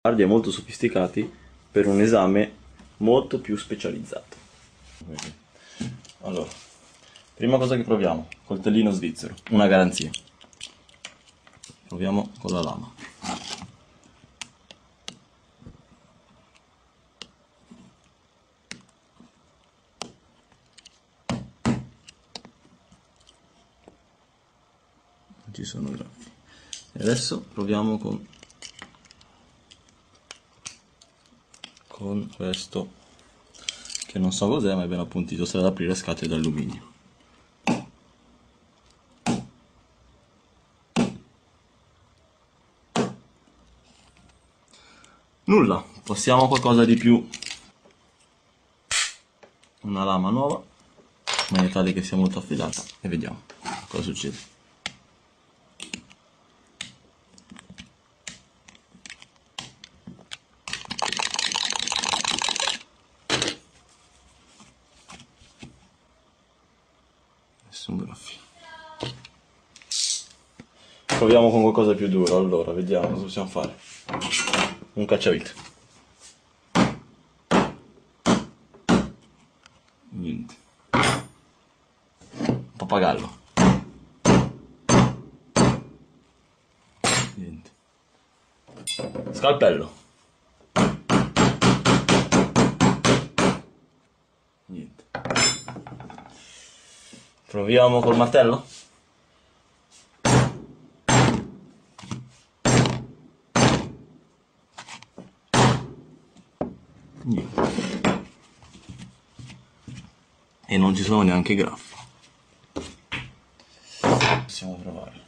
e molto sofisticati per un esame molto più specializzato. Allora, prima cosa che proviamo, coltellino svizzero, una garanzia. Proviamo con la lama. Non ci sono graffi. E adesso proviamo con questo che non so cos'è, ma è ben appuntito, sarà da aprire scatole d'alluminio. Nulla, passiamo a qualcosa di più, una lama nuova, in maniera tale che sia molto affilata, e vediamo cosa succede. Nessun graffio. Proviamo con qualcosa più duro, allora, vediamo cosa possiamo fare. Un cacciavite. Niente. Un pappagallo. Niente. Scalpello. Niente. Proviamo col martello? Niente. E non ci sono neanche graffi. Possiamo provare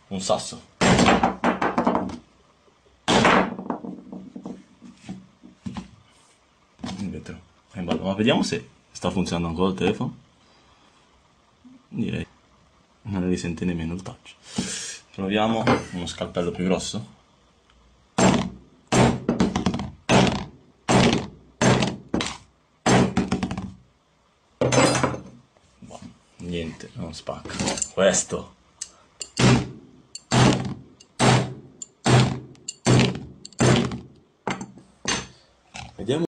un sasso. In vetro. È in ballo. Ma vediamo se sta funzionando ancora il telefono. Direi non ne risente nemmeno il touch. Proviamo uno scalpello più grosso. Boh, niente, non spacca. Questo. Vediamo.